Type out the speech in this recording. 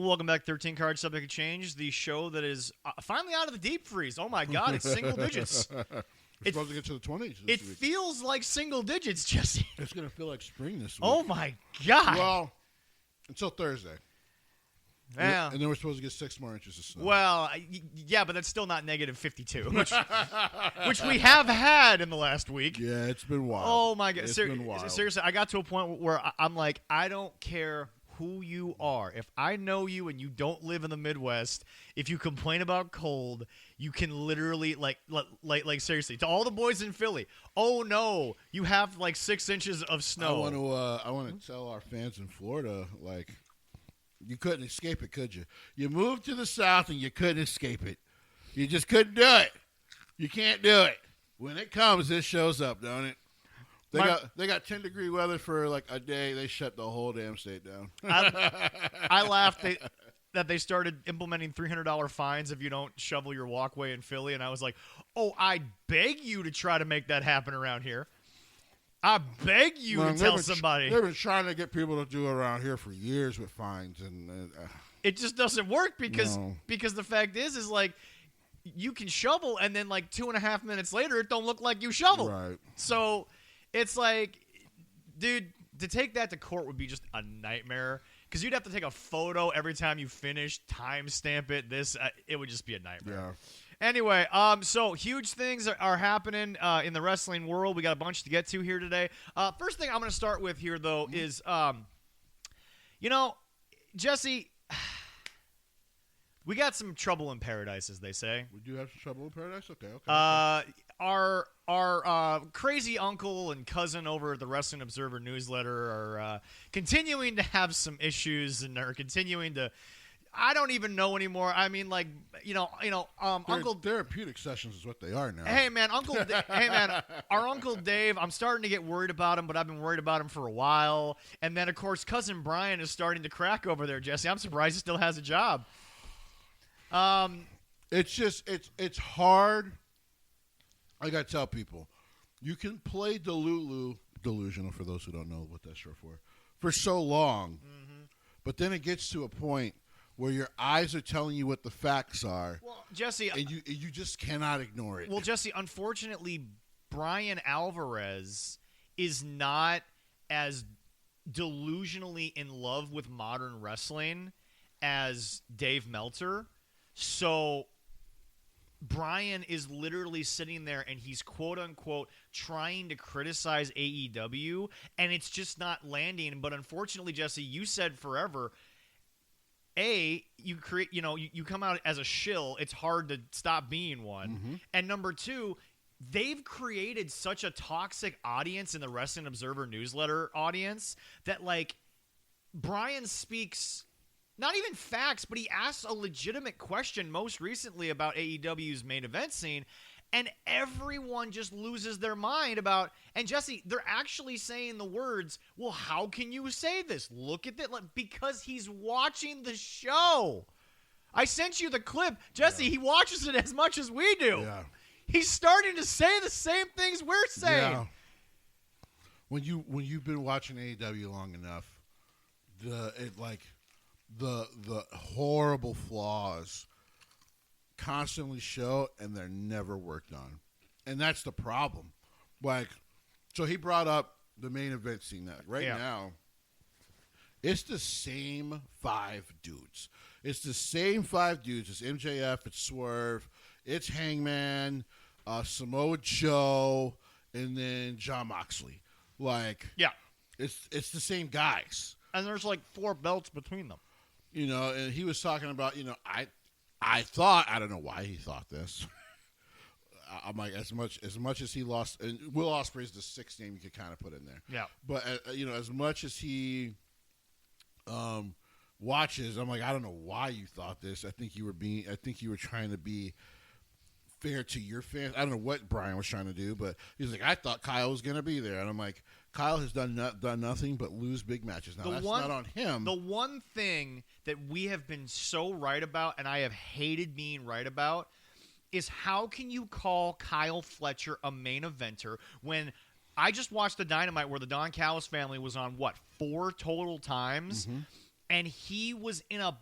Welcome back, 13 Card Subject Exchange, the show that is finally out of the deep freeze. Oh, my God, it's single digits. We're supposed to get to the 20s It this week. feels like single digits, Jesse. It's going to feel like spring this week. Oh, my God. Well, until Thursday. Yeah. And then we're supposed to get 6 more inches of snow. Well, yeah, but that's still not negative 52, which we have had in the last week. Yeah, it's been wild. Oh, my God. It's been wild. Seriously, I got to a point where I'm like, I don't care who you are. If I know you and you don't live in the Midwest, if you complain about cold, you can literally, like seriously, to all the boys in Philly, oh, no, you have, 6 inches of snow. I want to tell our fans in Florida, you couldn't escape it, could you? You moved to the South and you couldn't escape it. You just couldn't do it. You can't do it. When it comes, it shows up, don't it? They got 10-degree weather for a day. They shut the whole damn state down. I laughed that they started implementing $300 fines if you don't shovel your walkway in Philly, and I was like, oh, I beg you to try to make that happen around here. I beg you to tell somebody. They've been trying to get people to do it around here for years with fines, and it just doesn't work because the fact is you can shovel, and then 2.5 minutes later, it don't look like you shoveled. Right. So it's dude, to take that to court would be just a nightmare because you'd have to take a photo every time you finish, timestamp it. It would just be a nightmare. Yeah. Anyway, so huge things are happening in the wrestling world. We got a bunch to get to here today. First thing I'm going to start with here, though, is, Jesse, we got some trouble in paradise, as they say. We do have some trouble in paradise? Okay. Our crazy uncle and cousin over at the Wrestling Observer newsletter are continuing to have some issues and are continuing to. I don't even know anymore. I mean, Uncle therapeutic sessions is what they are now. Hey man, our Uncle Dave. I'm starting to get worried about him, but I've been worried about him for a while. And then, of course, cousin Brian is starting to crack over there. Jesse, I'm surprised he still has a job. It's just it's hard. I gotta tell people, you can play delusional for those who don't know what that's short for so long, but then it gets to a point where your eyes are telling you what the facts are. Well, Jesse, and you just cannot ignore it. Well, Jesse, unfortunately, Brian Alvarez is not as delusionally in love with modern wrestling as Dave Meltzer. So Brian is literally sitting there and he's quote-unquote trying to criticize AEW, and it's just not landing. But unfortunately, Jesse, you said forever, you come out as a shill. It's hard to stop being one. Mm-hmm. And number two, they've created such a toxic audience in the Wrestling Observer newsletter audience that Brian speaks not even facts, but he asks a legitimate question most recently about AEW's main event scene, and everyone just loses their mind about, and Jesse, they're actually saying the words, well, how can you say this? Look at that, because he's watching the show. I sent you the clip. Jesse, He watches it as much as we do. Yeah. He's starting to say the same things we're saying. Yeah. When you've been watching AEW long enough, the horrible flaws constantly show, and they're never worked on. And that's the problem. So he brought up the main event scene. Now, it's the same 5 dudes. It's the same 5 dudes. It's MJF, it's Swerve, it's Hangman, Samoa Joe, and then Jon Moxley. It's the same guys. And there's 4 belts between them. And he was talking about, I thought, I don't know why he thought this. I'm like, as much as he lost, and Will Ospreay's the 6th name you could kind of put in there. Yeah. But, as much as he watches, I'm like, I don't know why you thought this. I think you were trying to be fair to your fans. I don't know what Brian was trying to do, but he's like, I thought Kyle was going to be there. And I'm like, Kyle has done nothing but lose big matches. Now, that's not on him. The one thing that we have been so right about, and I have hated being right about, is how can you call Kyle Fletcher a main eventer when I just watched the Dynamite where the Don Callis family was on, 4 total times? Mm-hmm. And he was in a